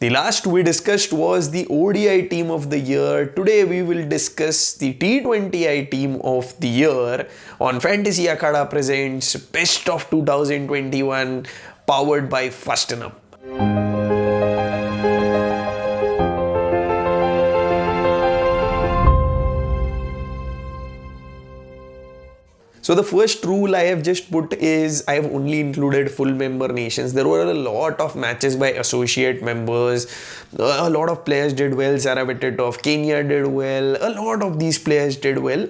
The last we discussed was the ODI team of the year. Today we will discuss the T20I team of the year on Fantasy Akada presents Best of 2021 powered by Fasten Up. So the first rule I have just put is I have only included full member nations. There were a lot of matches by associate members. A lot of players did well. Saravetet of Kenya did well. A lot of these players did well.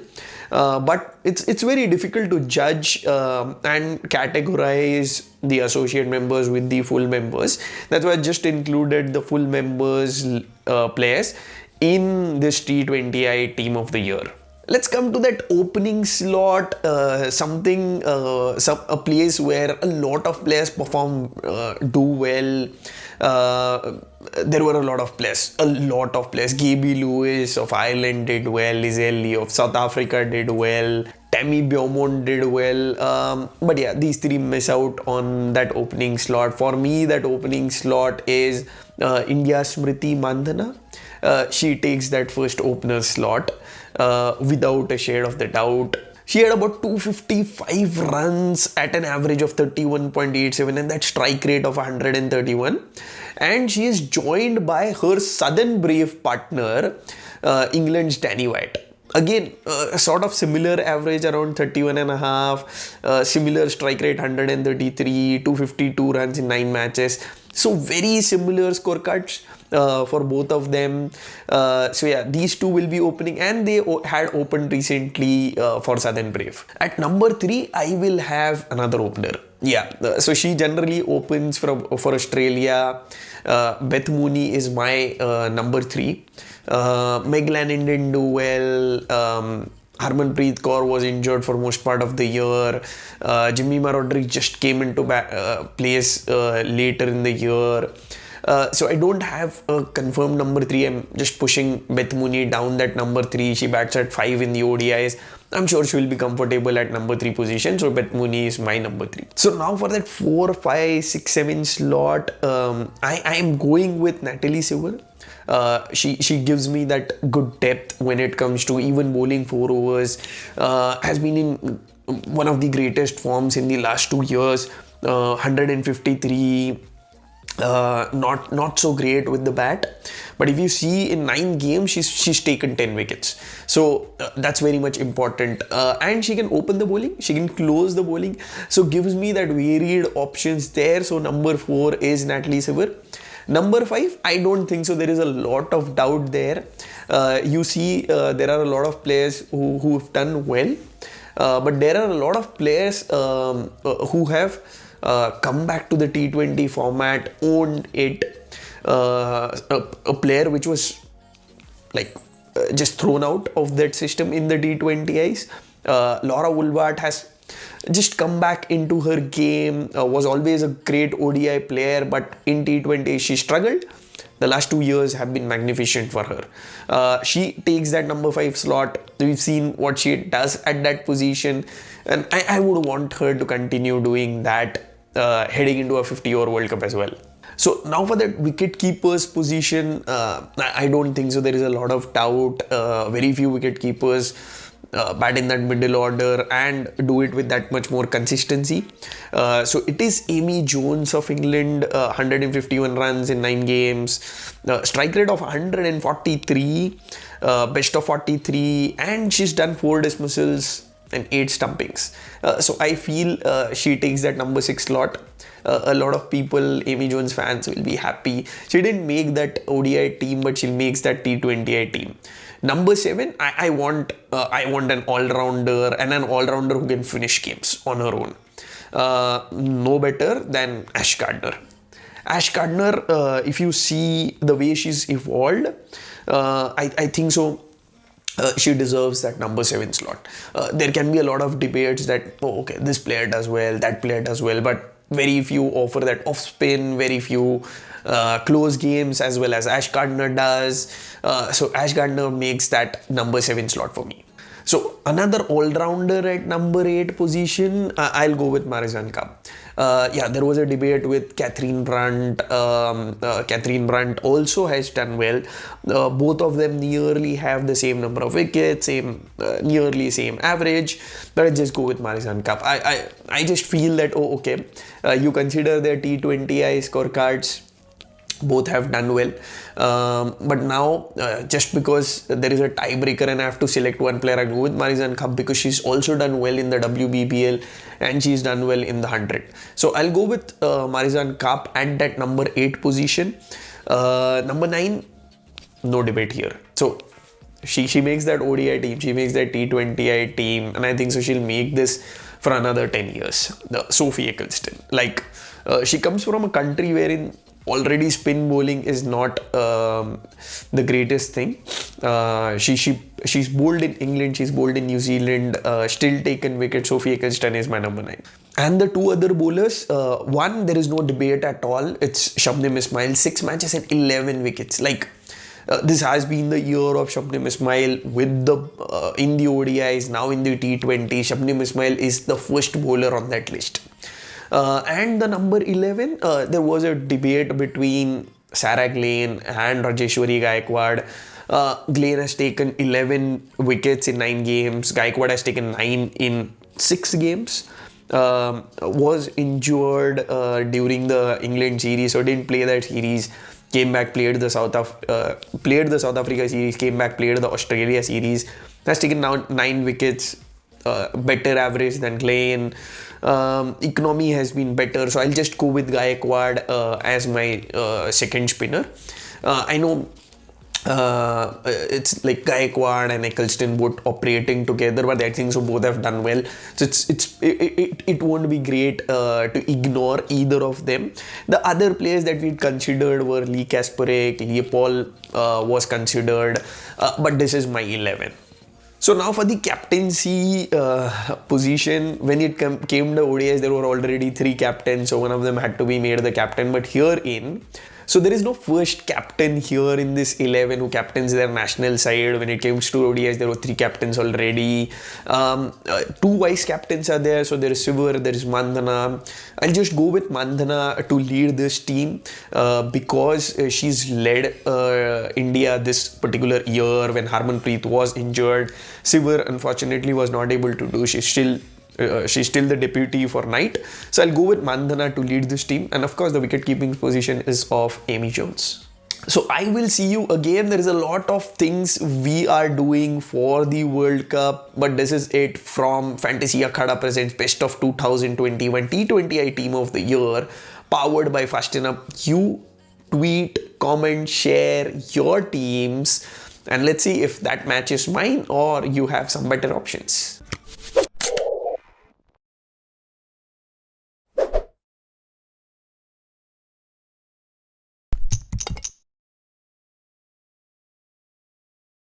But it's very difficult to judge and categorize the associate members with the full members. That's why I just included the full members players in this T20I team of the year. Let's come to that opening slot, a place where a lot of players do well. There were a lot of players. Gaby Lewis of Ireland did well. Lizelle of South Africa did well. Tammy Beaumont did well. But yeah, these three miss out on that opening slot. For me, that opening slot is India's Smriti Mandhana. She takes that first opener slot without a shade of the doubt. She had about 255 runs at an average of 31.87 and that strike rate of 131. And she is joined by her Southern Brave partner, England's Danny White. Again, a sort of similar average around 31 and a half, similar strike rate 133, 252 runs in 9 matches. So very similar scorecards for both of them. So yeah, these two will be opening and they had opened recently for Southern Brave. At number 3, I will have another opener. Yeah, so she generally opens for Australia. Beth Mooney is my number 3. Meg Lannon didn't do well. Harmanpreet Kaur was injured for most part of the year. Jemimah Rodrigues just came into place later in the year. So I don't have a confirmed number 3. I'm just pushing Beth Mooney down that number 3. She bats at 5 in the ODIs. I'm sure she will be comfortable at number 3 position. So Beth Mooney is my number 3. So now for that 4, 5, 6, 7 slot, I am going with Natalie Silver. She gives me that good depth when it comes to even bowling 4 overs. Has been in one of the greatest forms in the last 2 years. 153. Not so great with the bat, but if you see in 9 games she's taken 10 wickets, so that's very much important. And she can open the bowling, she can close the bowling, so gives me that varied options there. So number 4 is Natalie Silver. Number 5, I don't think so. There is a lot of doubt there. You see, there are a lot of players who have done well, but there are a lot of players who have come back to the T20 format, owned it. A player which was like just thrown out of that system in the T20Is. Laura Woolward has just come back into her game, was always a great ODI player, but in T20 she struggled. The last 2 years have been magnificent for her. She takes that number 5 slot. We've seen what she does at that position, and I would want her to continue doing that heading into a 50-over World Cup as well. So now for that wicket keepers position, I don't think so. There is a lot of doubt. Very few wicket keepers bat in that middle order and do it with that much more consistency. So it is Amy Jones of England, 151 runs in 9 games, strike rate of 143, best of 43, and she's done 4 dismissals and 8 stumpings. So I feel she takes that number 6 slot. A lot of people, Amy Jones fans, will be happy. She didn't make that ODI team, but she makes that T20I team. Number 7, I want an all-rounder, and an all-rounder who can finish games on her own. No better than Ash Gardner. Ash Gardner, if you see the way she's evolved, I think so. She deserves that number 7 slot. There can be a lot of debates that, okay, this player does well, that player does well, but very few offer that off spin, very few close games as well as Ash Gardner does. So Ash Gardner makes that number 7 slot for me. So another all-rounder at number 8 position, I'll go with Marizanne Kapp. Yeah, there was a debate with Catherine Brunt. Catherine Brunt also has done well. Both of them nearly have the same number of wickets, nearly same average. But I just go with Marizanne Kapp. I just feel that, oh, okay, you consider their T20I scorecards, both have done well, but now just because there is a tiebreaker and I have to select one player, I go with Marizanne Kapp because she's also done well in the WBBL and she's done well in the 100. So I'll go with Marizanne Kapp at that number 8 position. Number 9, no debate here. So she makes that ODI team, she makes that T20I team, and I think so she'll make this for another 10 years. Sophie Ecclestone. Like, she comes from a country wherein already spin bowling is not the greatest thing. She's bowled in England, she's bowled in New Zealand, still taken wicket. Sophie Ecclestone is my number 9. And the two other bowlers, one, there is no debate at all. It's Shabnim Ismail, 6 matches and 11 wickets. Like, this has been the year of Shabnim Ismail with the in the ODIs, now in the T20. Shabnim Ismail is the first bowler on that list. And the number 11, there was a debate between Sarah Glenn and Rajeshwari Gaikwad. Glenn has taken 11 wickets in 9 games. Gaikwad has taken 9 in 6 games. Was injured during the England series, so didn't play that series. Came back, played the South Africa series, came back, played the Australia series. Has taken now 9 wickets, better average than Glenn. Economy has been better, so I'll just go with Gaikwad as my second spinner. I know it's like Gaikwad and Ecclestone both operating together, but I think so both have done well. So it won't be great to ignore either of them. The other players that we considered were Lee Kasparek, Leopold was considered, but this is my 11. So now for the captaincy position, when it came to ODIs, there were already 3 captains, so one of them had to be made the captain. But herein, so there is no first captain here in this 11 who captains their national side. When it comes to ODIs, there were 3 captains already. 2 vice captains are there. So there is Sivar, there is Mandhana. I'll just go with Mandhana to lead this team because she's led India this particular year when Harmanpreet was injured. Sivar unfortunately was not able to do. She's still the deputy for Knight. So I'll go with Mandhana to lead this team. And of course, the wicket-keeping position is of Amy Jones. So I will see you again. There is a lot of things we are doing for the World Cup. But this is it from Fantasy Akhada Presents Best of 2021 T20I Team of the Year, powered by Fasten Up. You tweet, comment, share your teams. And let's see if that matches mine or you have some better options.